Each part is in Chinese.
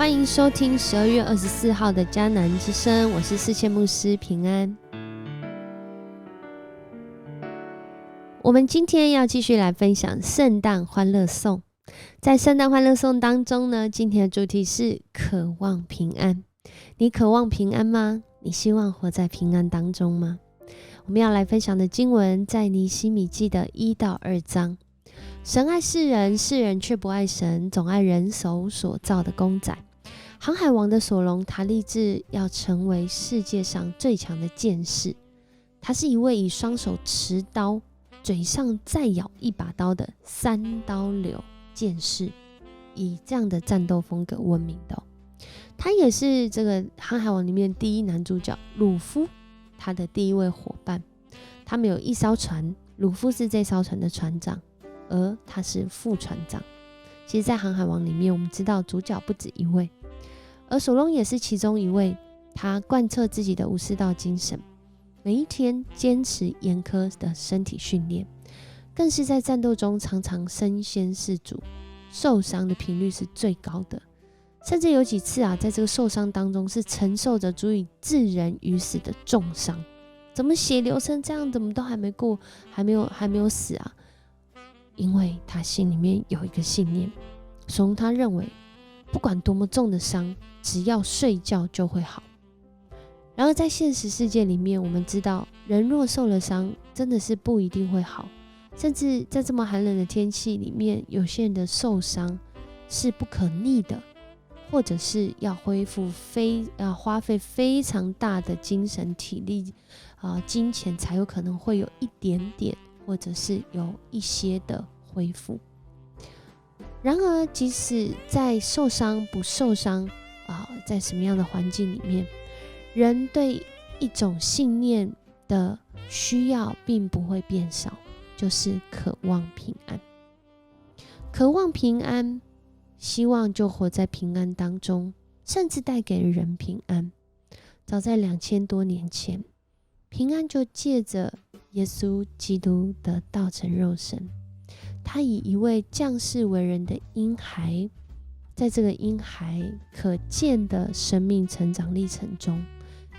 欢迎收听12月24号的迦南之声，我是世界牧师平安。我们今天要继续来分享圣诞欢乐颂。在圣诞欢乐颂当中呢，今天的主题是渴望平安。你渴望平安吗？你希望活在平安当中吗？我们要来分享的经文在尼希米记的1到2章。神爱世人，世人却不爱神，总爱人手所造的公仔。航海王的索隆，他立志要成为世界上最强的剑士。他是一位以双手持刀，嘴上再咬一把刀的3刀流剑士，以这样的战斗风格闻名的他也是这个航海王里面第一男主角鲁夫他的第一位伙伴。他们有一艘船，鲁夫是这艘船的船长，而他是副船长。其实在航海王里面，我们知道主角不止一位，而索隆也是其中一位。他贯彻自己的武士道精神，每一天坚持严苛的身体训练，更是在战斗中常常身先士卒，受伤的频率是最高的。甚至有几次在这个受伤当中是承受着足以置人于死的重伤。怎么血流成这样，怎么都还没过，还没有死啊？因为他心里面有一个信念，索隆他认为不管多么重的伤，只要睡觉就会好。然而在现实世界里面，我们知道人若受了伤，真的是不一定会好，甚至在这么寒冷的天气里面，有些人的受伤是不可逆的，或者是要恢复要花费非常大的精神体力金钱才有可能会有一点点，或者是有一些的恢复。然而即使在受伤不受伤在什么样的环境里面，人对一种信念的需要并不会变少，就是渴望平安。渴望平安，希望就活在平安当中，甚至带给人平安。早在2000多年前，平安就借着耶稣基督的道成肉身，他以一位降世为人的婴孩，在这个婴孩可见的生命成长历程中，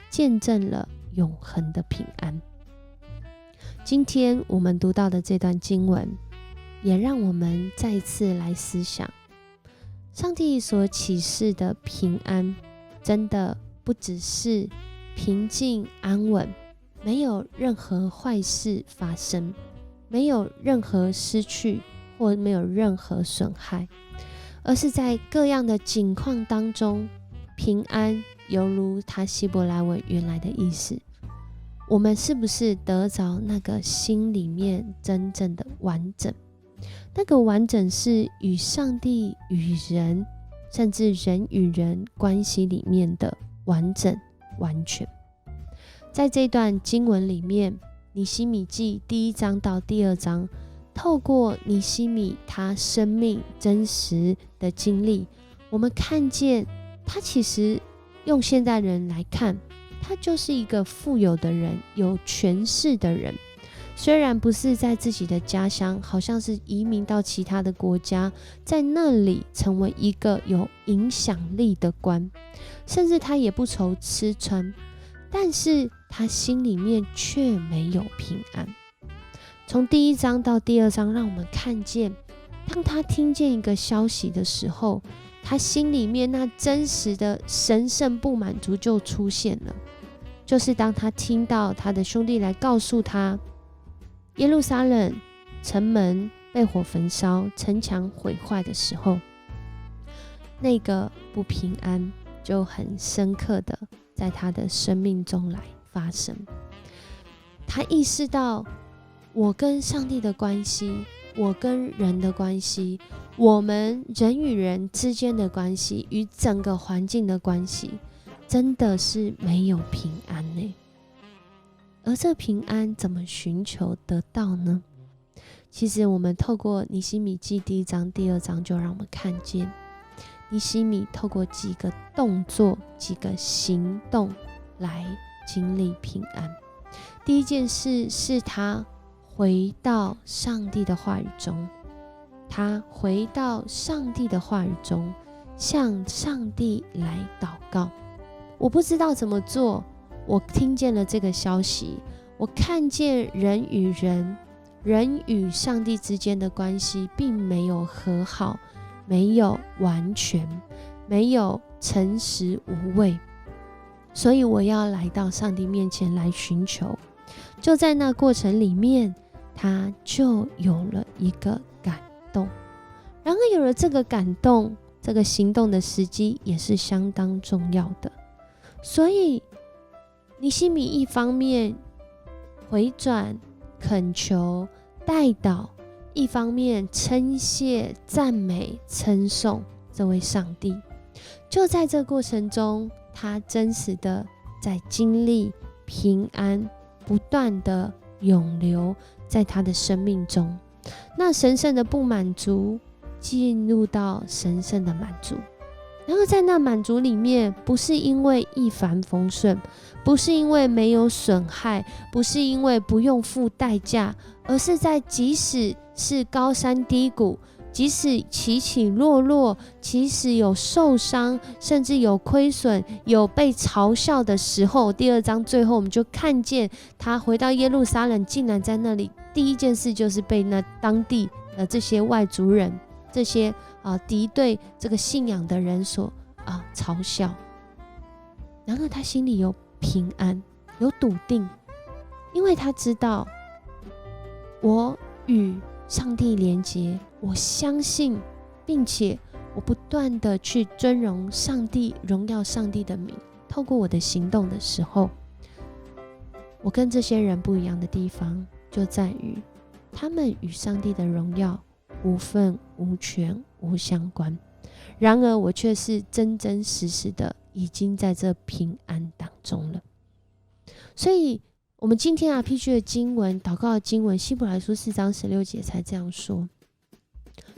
见证了永恒的平安。今天我们读到的这段经文，也让我们再一次来思想，上帝所启示的平安，真的不只是平静安稳，没有任何坏事发生，没有任何失去，或没有任何损害，而是在各样的境况当中，平安犹如他希伯来文原来的意思。我们是不是得着那个心里面真正的完整？那个完整是与上帝与人，甚至人与人关系里面的完整完全。在这段经文里面，尼希米记1章到2章，透过尼希米他生命真实的经历，我们看见他其实用现代人来看，他就是一个富有的人，有权势的人。虽然不是在自己的家乡，好像是移民到其他的国家，在那里成为一个有影响力的官，甚至他也不愁吃穿，但是他心里面却没有平安。从1章到2章，让我们看见，当他听见一个消息的时候，他心里面那真实的神圣不满足就出现了。就是当他听到他的兄弟来告诉他，耶路撒冷城门被火焚烧，城墙毁坏的时候，那个不平安就很深刻的在他的生命中来发生。他意识到，我跟上帝的关系，我跟人的关系，我们人与人之间的关系，与整个环境的关系，真的是没有平安呢。而这平安怎么寻求得到呢？其实我们透过尼希米记1章2章，就让我们看见尼希米透过几个动作，几个行动来经历平安。第一件事是他回到上帝的话语中，他回到上帝的话语中，向上帝来祷告。我不知道怎么做，我听见了这个消息，我看见人与人、人与上帝之间的关系并没有和好，没有完全，没有诚实无畏，所以我要来到上帝面前来寻求。就在那过程里面，他就有了一个感动。然而有了这个感动，这个行动的时机也是相当重要的。所以尼希米一方面回转、恳求、代祷，一方面称谢、赞美、称颂这位上帝。就在这过程中，他真实的在经历平安，不断的涌流在他的生命中。那神圣的不满足进入到神圣的满足，然后在那满足里面，不是因为一帆风顺，不是因为没有损害，不是因为不用付代价，而是在即使是高山低谷，即使起起落落，即使有受伤，甚至有亏损，有被嘲笑的时候。第2章最后我们就看见他回到耶路撒冷，竟然在那里第一件事就是被那当地的这些外族人，这些敌对这个信仰的人所嘲笑。然而他心里有平安，有笃定，因为他知道我与上帝连结，我相信，并且我不断的去尊荣上帝，荣耀上帝的名。透过我的行动的时候，我跟这些人不一样的地方就在于，他们与上帝的荣耀无份无权无相关，然而我却是真真实实的已经在这平安当中了。所以我们今天RPG 的经文，祷告的经文，希伯来书4章16节才这样说。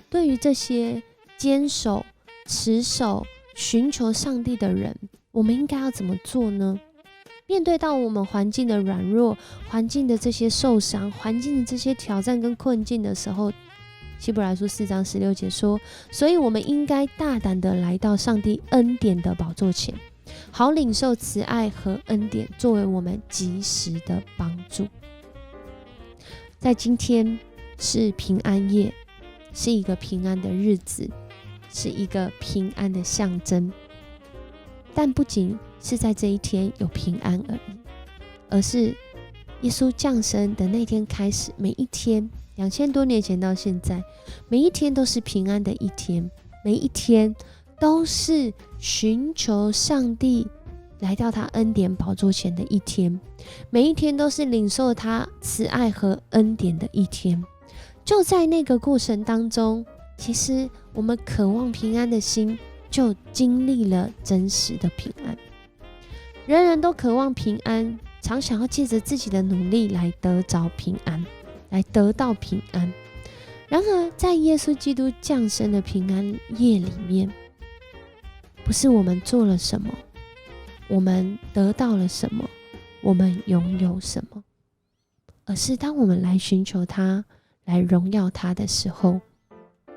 对于这些坚守、持守、寻求上帝的人，我们应该要怎么做呢？面对到我们环境的软弱，环境的这些受伤，环境的这些挑战跟困境的时候，希伯来书4章16节说，所以我们应该大胆的来到上帝恩典的宝座前，好领受慈爱和恩典，作为我们及时的帮助。在今天是平安夜，是一个平安的日子，是一个平安的象征。但不仅是在这一天有平安而已，而是耶稣降生的那天开始，每一天2000多年前到现在，每一天都是平安的一天，每一天都是寻求上帝来到他恩典宝座前的一天，每一天都是领受他慈爱和恩典的一天。就在那个过程当中，其实我们渴望平安的心就经历了真实的平安。人人都渴望平安，常想要借着自己的努力来得着平安，来得到平安。然而在耶稣基督降生的平安夜里面，不是我们做了什么，我们得到了什么，我们拥有什么，而是当我们来寻求他，来荣耀他的时候，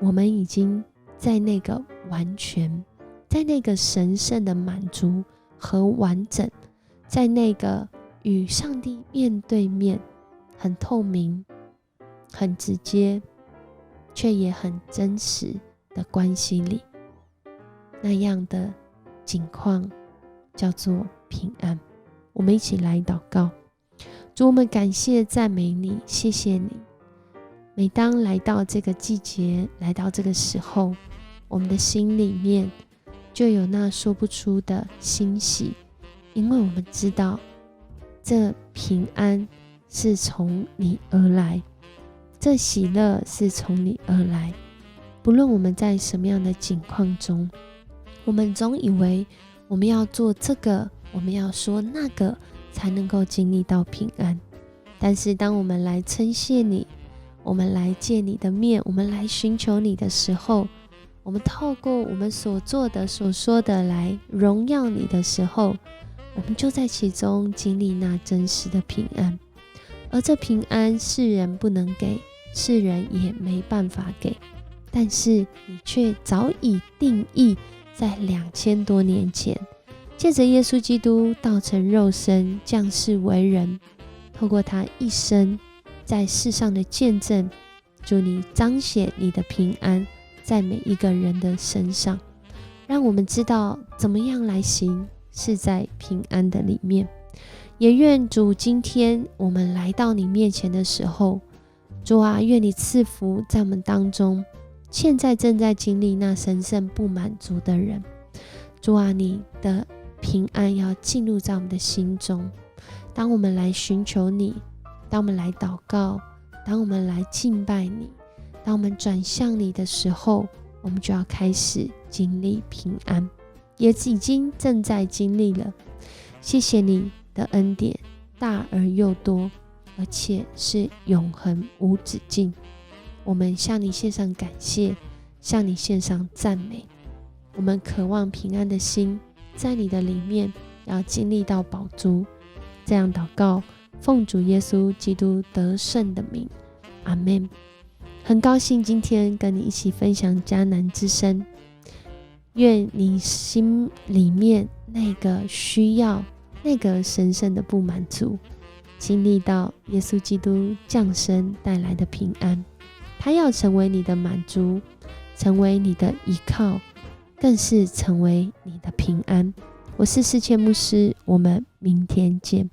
我们已经在那个完全，在那个神圣的满足和完整，在那个与上帝面对面，很透明、很直接，却也很真实的关系里，那样的景况叫做平安。我们一起来祷告。主，我们感谢赞美你，谢谢你。每当来到这个季节，来到这个时候，我们的心里面就有那说不出的欣喜，因为我们知道这平安是从你而来，这喜乐是从你而来。不论我们在什么样的境况中，我们总以为我们要做这个，我们要说那个，才能够经历到平安。但是当我们来称谢你，我们来见你的面，我们来寻求你的时候，我们透过我们所做的所说的来荣耀你的时候，我们就在其中经历那真实的平安。而这平安世人不能给，世人也没办法给，但是你却早已定义在2000多年前，借着耶稣基督道成肉身，降世为人，透过他一生在世上的见证，主你彰显你的平安在每一个人的身上，让我们知道怎么样来行，是在平安的里面。也愿主今天我们来到你面前的时候，主啊，愿你赐福在我们当中现在正在经历那神圣不满足的人。主啊，你的平安要进入在我们的心中。当我们来寻求你，当我们来祷告，当我们来敬拜你，当我们转向你的时候，我们就要开始经历平安，也已经正在经历了。谢谢你的恩典大而又多，而且是永恒无止境。我们向你献上感谢，向你献上赞美。我们渴望平安的心在你的里面要经历到饱足。这样祷告，奉主耶稣基督得胜的名，阿们。很高兴今天跟你一起分享迦南之声，愿你心里面那个需要那个神圣的不满足，经历到耶稣基督降生带来的平安，他要成为你的满足，成为你的依靠，更是成为你的平安。我是世界牧师，我们明天见。